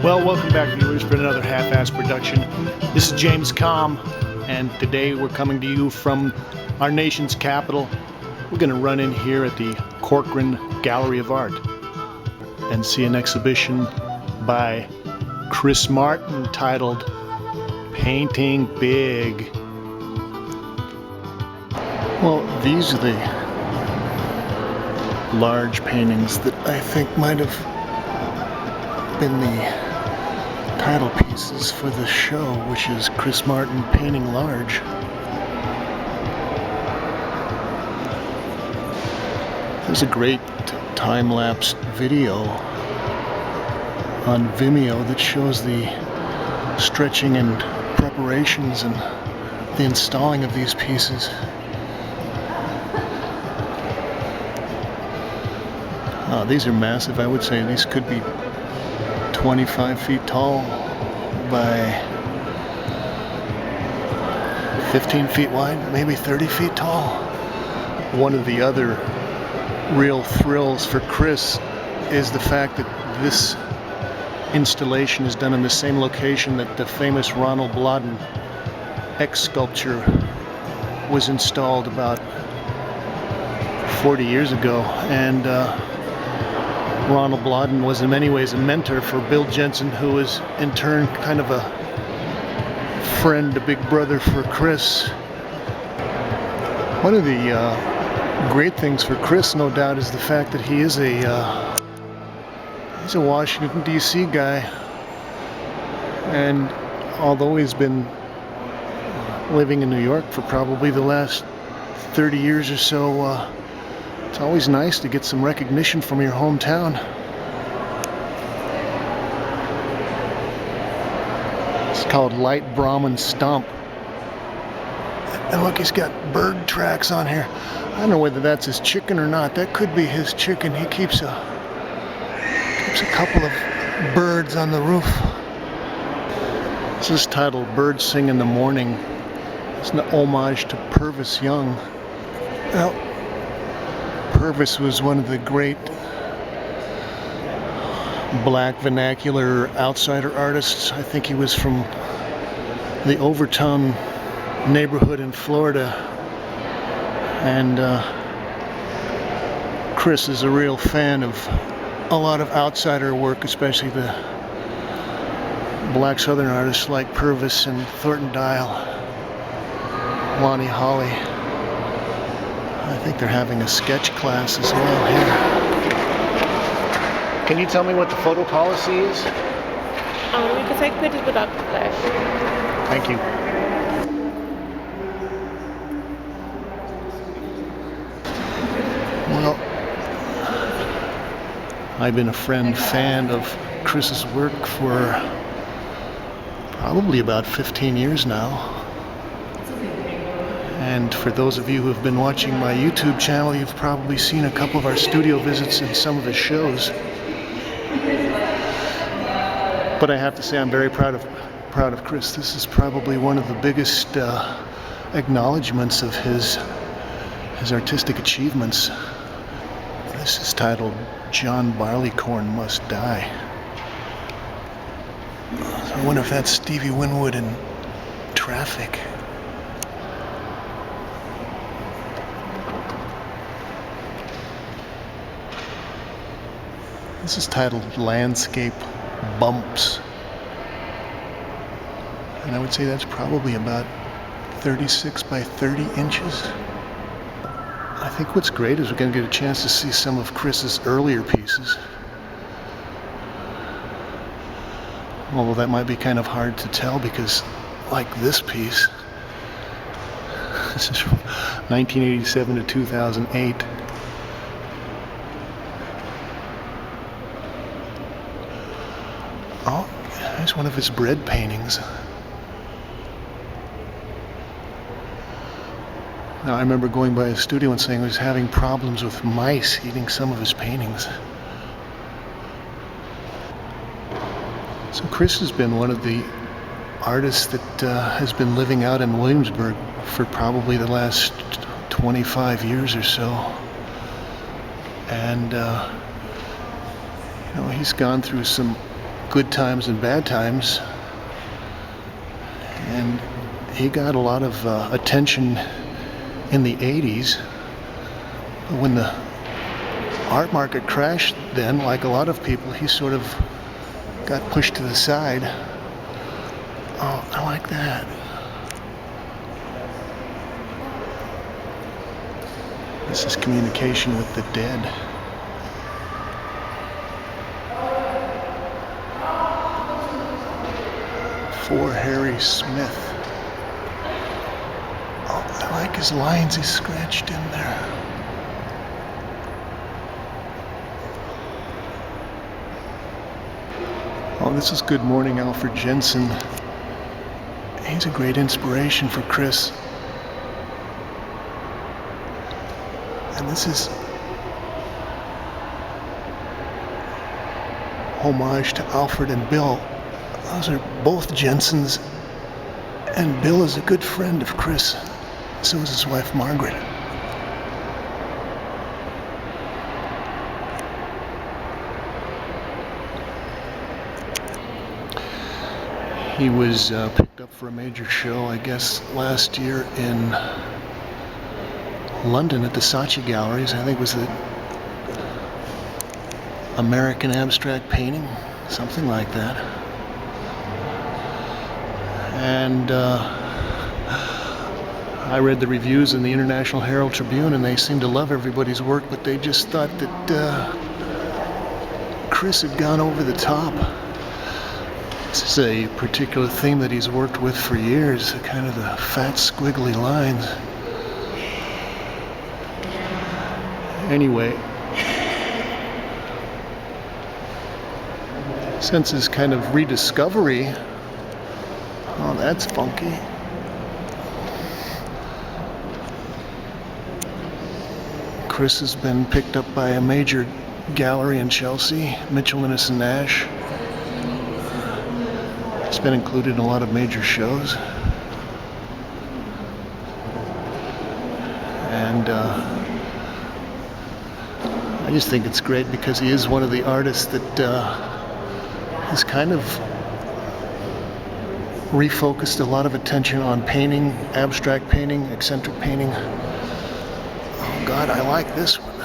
Well, welcome back, viewers, for another half-assed production. This is James Kalm, and today we're coming to you from our nation's capital. We're going to run in here at the Corcoran Gallery of Art and see an exhibition by Chris Martin titled Painting Big. Well, these are the large paintings that I think might have been the title pieces for the show, which is Chris Martin Painting Large. There's a great time-lapse video on Vimeo that shows the stretching and preparations and the installing of these pieces. These are massive. I would say these could be 25 feet tall by 15 feet wide, maybe 30 feet tall. One of the other real thrills for Chris is the fact that this installation is done in the same location that the famous Ronald Blodden X sculpture was installed about 40 years ago, and Ronald Blodden was in many ways a mentor for Bill Jensen, who was in turn kind of a friend, a big brother for Chris. One of the great things for Chris, no doubt, is the fact that he's a Washington, D.C. guy, and although he's been living in New York for probably the last 30 years or so, it's always nice to get some recognition from your hometown. It's called Light Brahmin Stump. And look, he's got bird tracks on here. I don't know whether that's his chicken or not. That could be his chicken. He keeps a couple of birds on the roof. This is titled Birds Sing in the Morning. It's an homage to Purvis Young. Well, Purvis was one of the great black vernacular outsider artists. I think he was from the Overtown neighborhood in Florida. And Chris is a real fan of a lot of outsider work, especially the black southern artists like Purvis and Thornton Dial, Lonnie Holly. I think they're having a sketch class as well here. Can you tell me what the photo policy is? You can take pictures without the flash. Thank you. Well, I've been a fan of Chris's work for probably about 15 years now. And for those of you who have been watching my YouTube channel, you've probably seen a couple of our studio visits and some of his shows. But I have to say, I'm very proud of Chris. This is probably one of the biggest acknowledgments of his artistic achievements. This is titled John Barleycorn Must Die. So I wonder if that's Stevie Winwood in Traffic. This is titled Landscape Bumps. And I would say that's probably about 36 by 30 inches. I think what's great is we're going to get a chance to see some of Chris's earlier pieces. Although that might be kind of hard to tell because, like this piece, this is from 1987 to 2008. Oh, there's one of his bread paintings. Now, I remember going by his studio and saying he was having problems with mice eating some of his paintings. So Chris has been one of the artists that has been living out in Williamsburg for probably the last 25 years or so. And, he's gone through some good times and bad times. And he got a lot of attention in the 80s. When the art market crashed then, like a lot of people, he sort of got pushed to the side. Oh, I like that. This is communication with the dead. For Harry Smith. Oh, I like his lines he's scratched in there. Oh, this is Good Morning, Alfred Jensen. He's a great inspiration for Chris. And this is homage to Alfred and Bill. Those are both Jensens, and Bill is a good friend of Chris. So is his wife, Margaret. He was picked up for a major show, I guess, last year in London at the Saatchi Galleries. I think it was the American Abstract Painting, something like that. And I read the reviews in the International Herald Tribune, and they seemed to love everybody's work, but they just thought that Chris had gone over the top. This is a particular theme that he's worked with for years, kind of the fat, squiggly lines. Anyway, since his kind of rediscovery, oh, that's funky. Chris has been picked up by a major gallery in Chelsea, Mitchell, Innes and Nash. It's been included in a lot of major shows. And I just think it's great because he is one of the artists that has kind of refocused a lot of attention on painting, abstract painting, eccentric painting. Oh God, I like this one.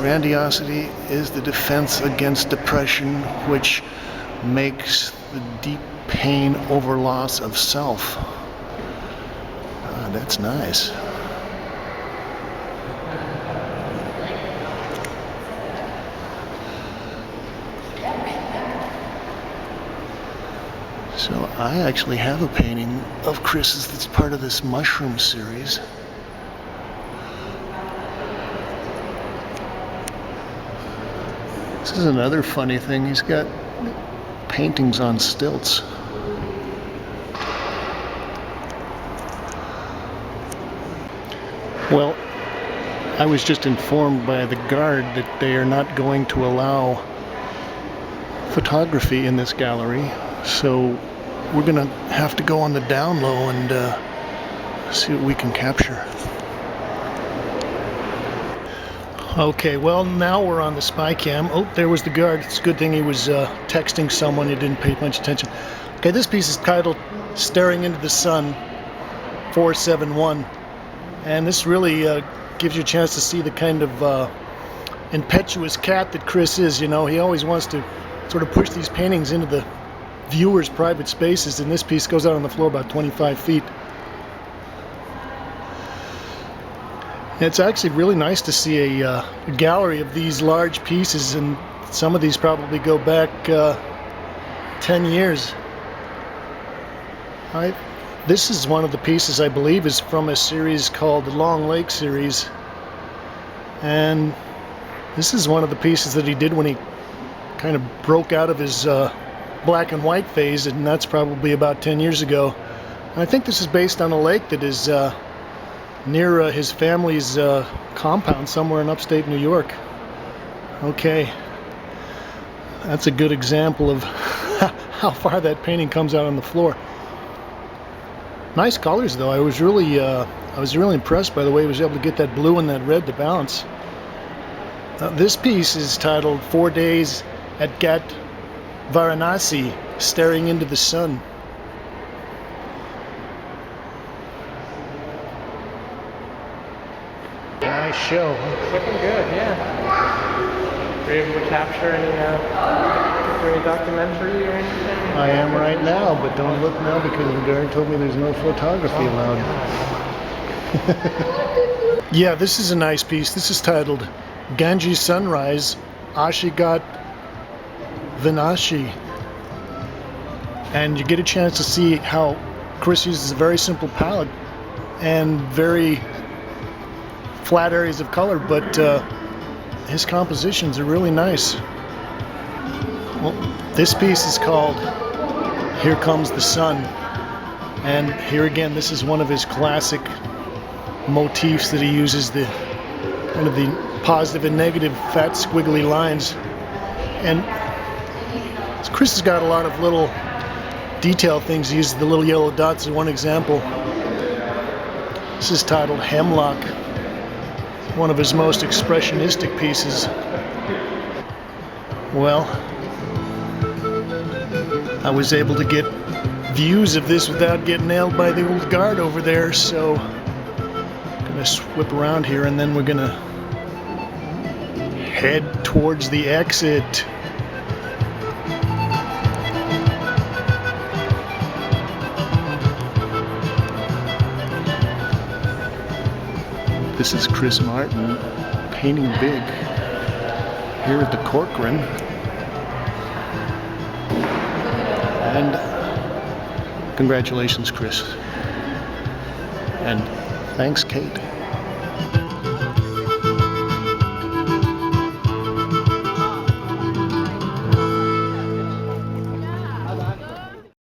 Grandiosity is the defense against depression, which makes the deep pain over loss of self. That's nice. So I actually have a painting of Chris's that's part of this mushroom series. This is another funny thing. He's got paintings on stilts. Well, I was just informed by the guard that they are not going to allow photography in this gallery, so we're gonna have to go on the down low and see what we can capture. Okay, well, now we're on the spy cam. Oh, there was the guard. It's a good thing he was texting someone. He didn't pay much attention. Okay, this piece is titled Staring into the Sun, 471. And this really gives you a chance to see the kind of impetuous cat that Chris is. You know, he always wants to sort of push these paintings into the viewer's private spaces, and this piece goes out on the floor about 25 feet. It's actually really nice to see a gallery of these large pieces, and some of these probably go back 10 years. This is one of the pieces I believe is from a series called the Long Lake series, and this is one of the pieces that he did when he kind of broke out of his black and white phase, and that's probably about 10 years ago. And I think this is based on a lake that is near his family's compound somewhere in upstate New York. Okay, that's a good example of how far that painting comes out on the floor. Nice colors, though. I was really impressed by the way he was able to get that blue and that red to balance. This piece is titled 4 Days at Ghat Varanasi, Staring into the Sun. Nice show. Looking good, yeah. Were you able to capture any documentary or anything? I am right now, but don't look now because the guard told me there's no photography allowed. Yeah, this is a nice piece. This is titled Ganges Sunrise, Ashigat Vinashi. And you get a chance to see how Chris uses a very simple palette and very flat areas of color, but his compositions are really nice. Well, this piece is called Here Comes the Sun, and here again, this is one of his classic motifs that he uses, the kind of the positive and negative fat squiggly lines. And Chris has got a lot of little detail things. He uses the little yellow dots as one example. This is titled Hemlock, one of his most expressionistic pieces. Well, I was able to get views of this without getting nailed by the old guard over there, so I'm gonna whip around here and then we're gonna head towards the exit. This is Chris Martin painting big here at the Corcoran. And congratulations, Chris. And thanks, Kate.